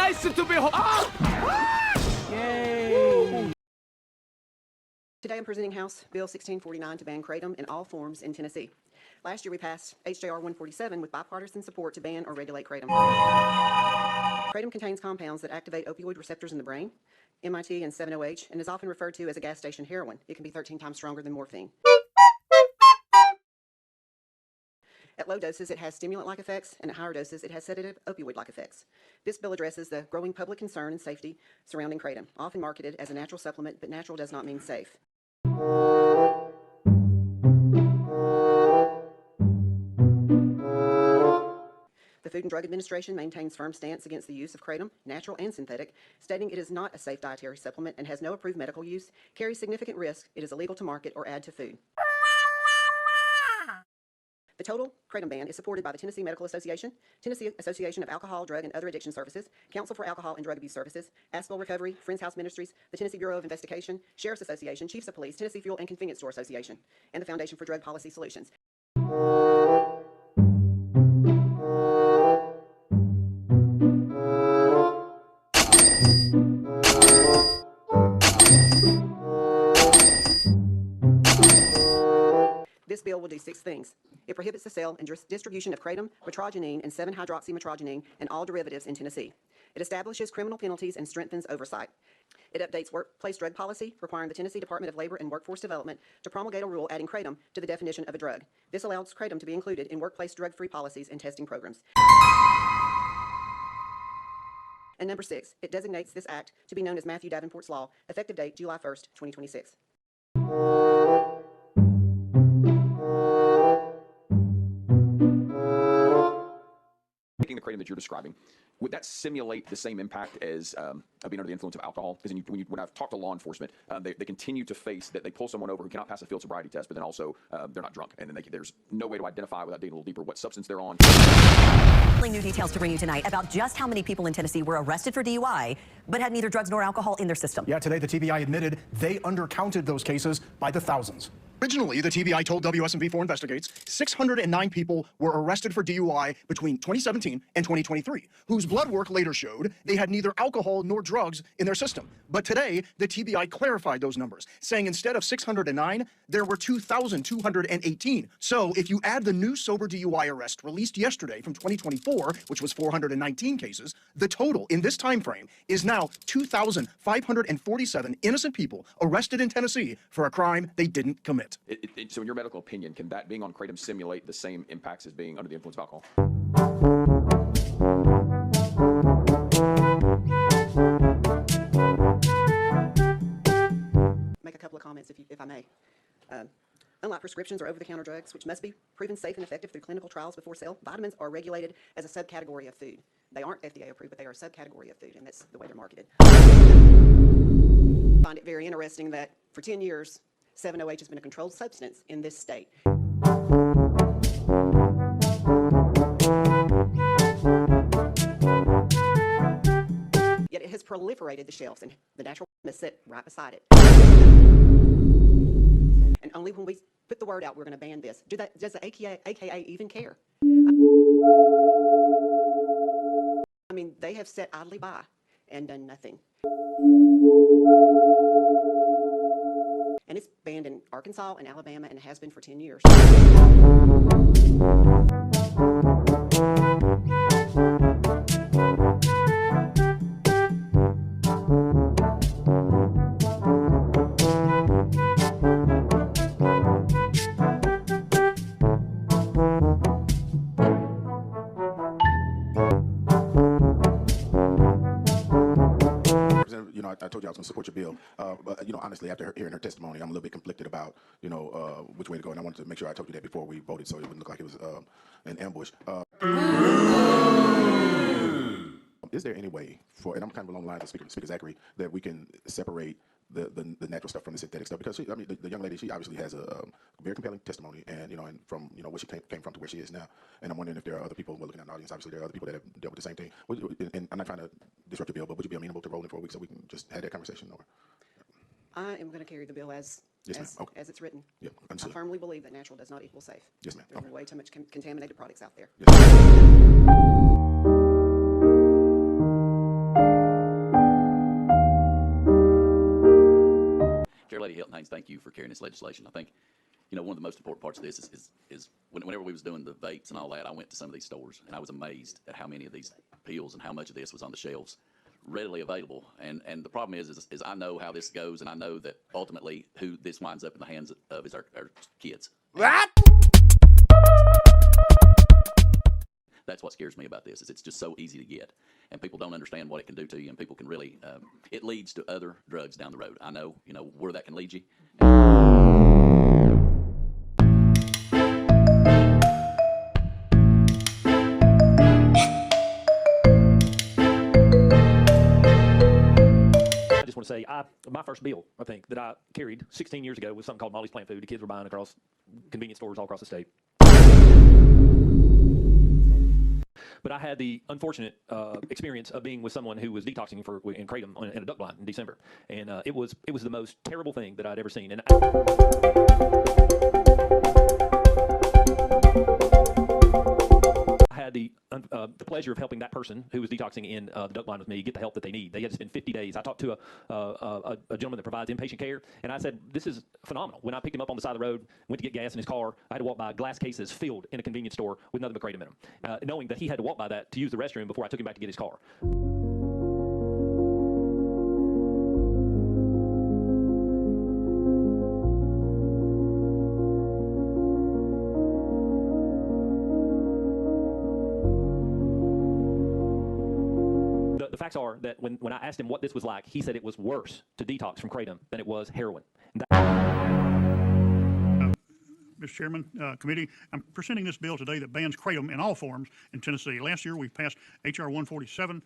nice to behold. Yay! Today I'm presenting House Bill 1649 to ban Kratom in all forms in Tennessee. Last year we passed H.J.R. 147 with bipartisan support to ban or regulate Kratom. Kratom contains compounds that activate opioid receptors in the brain, MIT and 7-OH, and is often referred to as a gas station heroin. It can be 13 times stronger than morphine. At low doses, it has stimulant-like effects, and at higher doses, it has sedative opioid-like effects. This bill addresses the growing public concern and safety surrounding Kratom, often marketed as a natural supplement, but natural does not mean safe. The Food and Drug Administration maintains firm stance against the use of Kratom, natural and synthetic, stating it is not a safe dietary supplement and has no approved medical use, carries significant risk, it is illegal to market or add to food. The total Kratom ban is supported by the Tennessee Medical Association, Tennessee Association of Alcohol, Drug, and Other Addiction Services, Council for Alcohol and Drug Abuse Services, Asphalt Recovery, Friends House Ministries, the Tennessee Bureau of Investigation, Sheriff's Association, Chiefs of Police, Tennessee Fuel and Convenience Store Association, and the Foundation for Drug Policy Solutions. This bill will do 6 things. It prohibits the sale and distribution of kratom, metrogynine, and 7-hydroxymetrogynine and all derivatives in Tennessee. It establishes criminal penalties and strengthens oversight. It updates workplace drug policy, requiring the Tennessee Department of Labor and Workforce Development to promulgate a rule adding kratom to the definition of a drug. This allows kratom to be included in workplace drug-free policies and testing programs. And number 6, it designates this act to be known as Matthew Davenport's Law, effective date July 1st, 2026. Taking the kratom that you're describing, would that simulate the same impact as being under the influence of alcohol? Because when I've talked to law enforcement, they continue to face that they pull someone over who cannot pass a field sobriety test, but then also they're not drunk, and then there's no way to identify without digging a little deeper what substance they're on. New details to bring you tonight about just how many people in Tennessee were arrested for DUI, but had neither drugs nor alcohol in their system. Yeah, today the TBI admitted they undercounted those cases by the thousands. Originally, the TBI told WSMV4 Investigates 609 people were arrested for DUI between 2017 and 2023, whose blood work later showed they had neither alcohol nor drugs in their system. But today, the TBI clarified those numbers, saying instead of 609, there were 2,218. So if you add the new sober DUI arrest released yesterday from 2024, which was 419 cases, the total in this time frame is now 2,547 innocent people arrested in Tennessee for a crime they didn't commit. So in your medical opinion, can that being on kratom simulate the same impacts as being under the influence of alcohol? Make a couple of comments, if I may. Unlike prescriptions or over-the-counter drugs, which must be proven safe and effective through clinical trials before sale, vitamins are regulated as a subcategory of food. They aren't FDA approved, but they are a subcategory of food, and that's the way they're marketed. I find it very interesting that for 10 years, 7-OH has been a controlled substance in this state. Yet it has proliferated the shelves, and the natural is set right beside it. And only when we put the word out, we're going to ban this. Does the AKA even care? I mean, they have sat idly by and done nothing. And it's banned in Arkansas and Alabama, and it has been for 10 years. I told you I was going to support your bill, but honestly, after hearing her testimony, I'm a little bit conflicted about which way to go, and I wanted to make sure I told you that before we voted, so it wouldn't look like it was an ambush. Is there any way for, and I'm kind of along the lines of Speaker Zachary, that we can separate the natural stuff from the synthetic stuff? Because the young lady, she obviously has a very compelling testimony, and and from where she came from to where she is now. And I'm wondering if there are other people who are looking at the audience. Obviously, there are other people that have dealt with the same thing. And I'm not trying to disrupt your bill, but would you be amenable to rolling for a week so we can just have that conversation? Or I am going to carry the bill as it's written. Yeah, I firmly believe that natural does not equal safe. Yes, ma'am. There's way too much contaminated products out there. Yes, Chair Lady Hilton Haynes, thank you for carrying this legislation. I think, you know, one of the most important parts of this is whenever we was doing the vapes and all that, I went to some of these stores and I was amazed at how many of these pills and how much of this was on the shelves readily available. And the problem is I know how this goes, and I know that ultimately who this winds up in the hands of is our kids. What? That's what scares me about this, is it's just so easy to get, and people don't understand what it can do to you, and people can really, it leads to other drugs down the road. I know, you know, where that can lead you. I just want to say, my first bill, I think, that I carried 16 years ago was something called Molly's Plant Food. The kids were buying across convenience stores all across the state. But I had the unfortunate experience of being with someone who was detoxing in Kratom in a duck blind in December, and it was the most terrible thing that I'd ever seen. And I had the pleasure of helping that person who was detoxing in the duck blind with me get the help that they need. They had to spend 50 days. I talked to a gentleman that provides inpatient care, and I said, this is phenomenal. When I picked him up on the side of the road, went to get gas in his car, I had to walk by glass cases filled in a convenience store with nothing but Kratom in them, knowing that he had to walk by that to use the restroom before I took him back to get his car. The facts are that when I asked him what this was like, he said it was worse to detox from Kratom than it was heroin. Mr. Chairman, committee, I'm presenting this bill today that bans Kratom in all forms in Tennessee. Last year, we passed H.R. 147.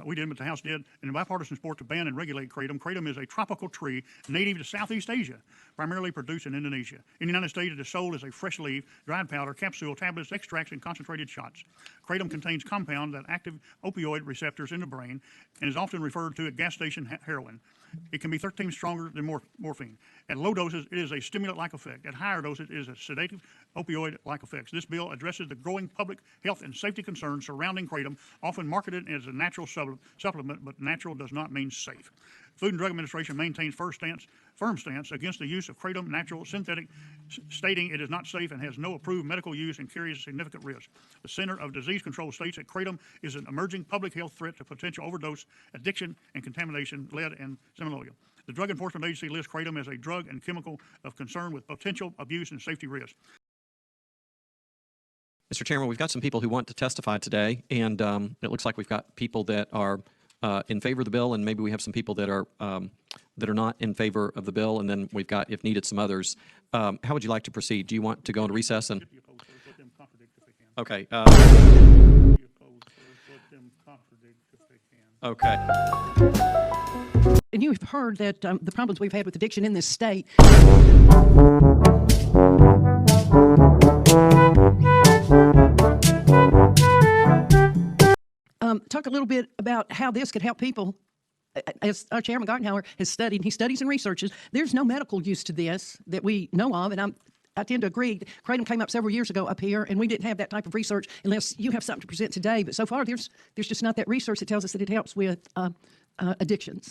We did, but the House did, in a bipartisan support to ban and regulate Kratom. Kratom is a tropical tree native to Southeast Asia, primarily produced in Indonesia. In the United States, it is sold as a fresh leaf, dried powder, capsule, tablets, extracts, and concentrated shots. Kratom contains compound that active opioid receptors in the brain and is often referred to at gas station heroin. It can be 13 times stronger than morphine. At low doses, it is a stimulant-like effect. At higher doses, it is a sedative opioid-like effects. This bill addresses the growing public health and safety concerns surrounding Kratom, often marketed as a natural supplement, but natural does not mean safe. Food and Drug Administration maintains firm stance against the use of Kratom natural synthetic, stating it is not safe and has no approved medical use and carries significant risk. The Center of Disease Control states that Kratom is an emerging public health threat to potential overdose, addiction, and contamination, lead, and similarly. The Drug Enforcement Agency lists Kratom as a drug and chemical of concern with potential abuse and safety risks. Mr. Chairman, we've got some people who want to testify today, and it looks like we've got people that are in favor of the bill, and maybe we have some people that are not in favor of the bill, and then we've got, if needed, some others. How would you like to proceed? Do you want to go into recess? And okay. Okay. And you have heard that the problems we've had with addiction in this state. Talk a little bit about how this could help people. As our Chairman Gartenhauer has studied, he studies and researches, there's no medical use to this that we know of, and I tend to agree. Kratom came up several years ago up here, and we didn't have that type of research unless you have something to present today. But so far, there's just not that research that tells us that it helps with addictions.